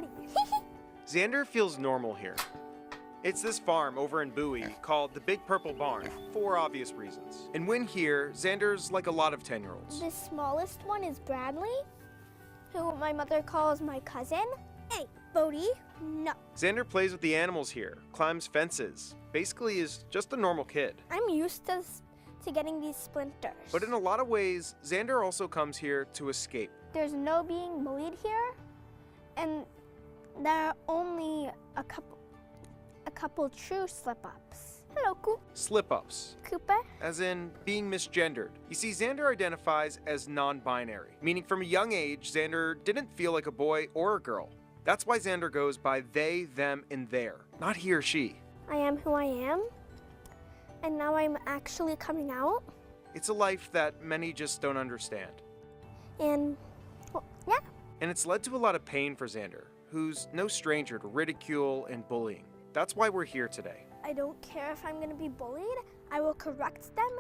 buddy. Xander feels normal here. It's this farm over in Bowie called the Big Purple Barn for obvious reasons. And when here, Xander's like a lot of 10-year-olds. The smallest one is Bradley, who my mother calls my cousin. Hey, Bodie, no. Xander plays with the animals here, climbs fences, basically is just a normal kid. I'm used to getting these splinters. But in a lot of ways, Xander also comes here to escape. There's no being bullied here, and there are only a couple true slip-ups. Hello, Coop. Slip-ups. Cooper. As in being misgendered. You see, Xander identifies as non-binary, meaning from a young age, Xander didn't feel like a boy or a girl. That's why Xander goes by they, them, and their, not he or she. I am who I am, and now I'm actually coming out. It's a life that many just don't understand. And, well, yeah. And it's led to a lot of pain for Xander, who's no stranger to ridicule and bullying. That's why we're here today. I don't care if I'm going to be bullied. I will correct them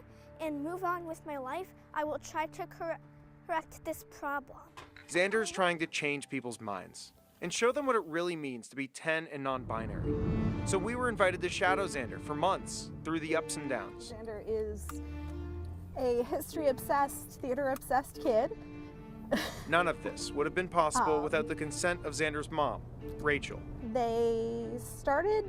and move on with my life. I will try to correct this problem. Xander's trying to change people's minds and show them what it really means to be 10 and non-binary. So we were invited to shadow Xander for months through the ups and downs. Xander is a history-obsessed, theater-obsessed kid. None of this would have been possible without the consent of Xander's mom, Rachel. They started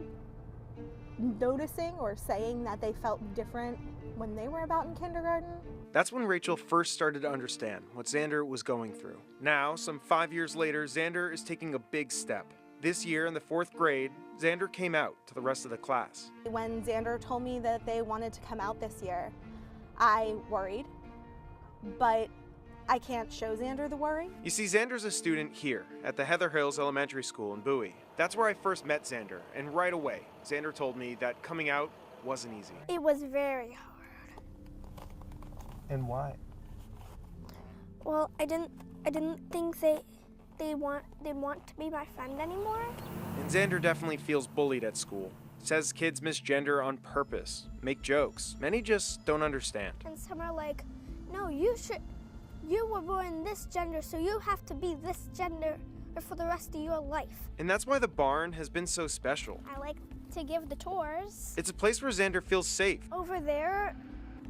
noticing or saying that they felt different when they were about in kindergarten. That's when Rachel first started to understand what Xander was going through. Now, some 5 years later, Xander is taking a big step. This year, in the 4th grade, Xander came out to the rest of the class. When Xander told me that they wanted to come out this year, I worried, but I can't show Xander the worry. You see, Xander's a student here at the Heather Hills Elementary School in Bowie. That's where I first met Xander, and right away, Xander told me that coming out wasn't easy. It was very hard. And why? Well, I didn't think they want to be my friend anymore. And Xander definitely feels bullied at school. Says kids misgender on purpose, make jokes. Many just don't understand. And some are like, no, you were born this gender, so you have to be this gender for the rest of your life. And that's why the barn has been so special. I like to give the tours. It's a place where Xander feels safe. Over there,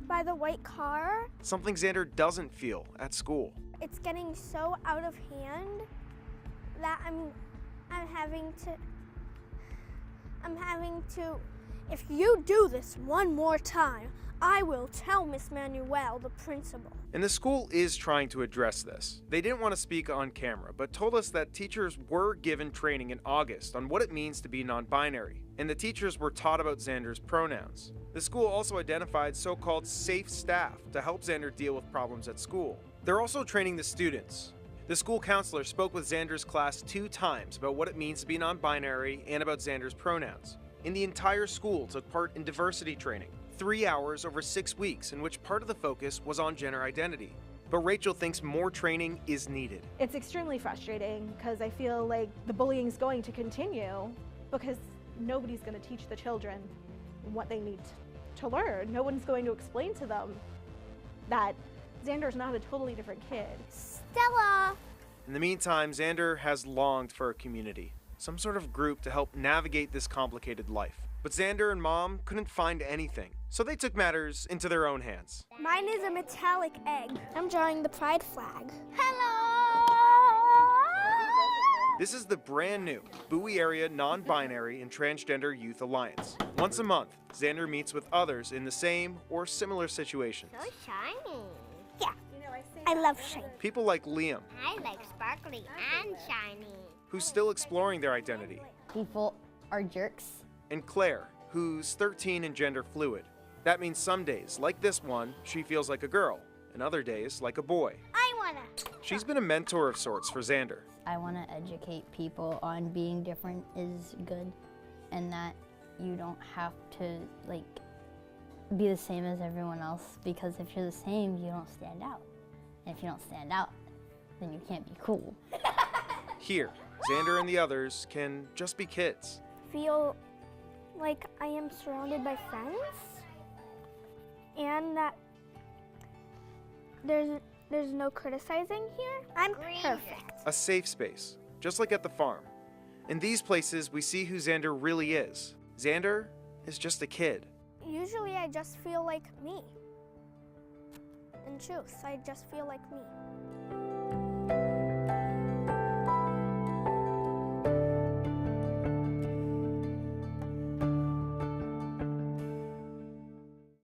by the white car. Something Xander doesn't feel at school. It's getting so out of hand that I'm having to, if you do this one more time, I will tell Miss Manuel, the principal. And the school is trying to address this. They didn't want to speak on camera, but told us that teachers were given training in August on what it means to be non-binary, and the teachers were taught about Xander's pronouns. The school also identified so-called safe staff to help Xander deal with problems at school. They're also training the students. The school counselor spoke with Xander's class 2 times about what it means to be non-binary and about Xander's pronouns. And the entire school took part in diversity training. 3 hours over 6 weeks, in which part of the focus was on gender identity. But Rachel thinks more training is needed. It's extremely frustrating because I feel like the bullying is going to continue because nobody's going to teach the children what they need to learn. No one's going to explain to them that Xander's not a totally different kid. Stella! In the meantime, Xander has longed for a community, some sort of group to help navigate this complicated life. But Xander and Mom couldn't find anything, so they took matters into their own hands. Mine is a metallic egg. I'm drawing the pride flag. Hello! This is the brand new Bowie Area Non-Binary and Transgender Youth Alliance. Once a month, Xander meets with others in the same or similar situations. So shiny. Yeah, I love shiny. People like Liam, I like sparkly and shiny. who's still exploring their identity, People are jerks. and Claire, who's 13 and gender fluid. That means some days, like this one, she feels like a girl, and other days like a boy. I wanna. She's been a mentor of sorts for Xander. I want to educate people on being different is good and that you don't have to be the same as everyone else, because if you're the same, you don't stand out. And if you don't stand out, then you can't be cool. Here, Xander and the others can just be kids. Feel like I am surrounded by friends and that there's no criticizing here. I'm perfect. A safe space, just like at the farm. In these places, we see who Xander really is. Xander is just a kid. Usually I just feel like me. In truth, I just feel like me.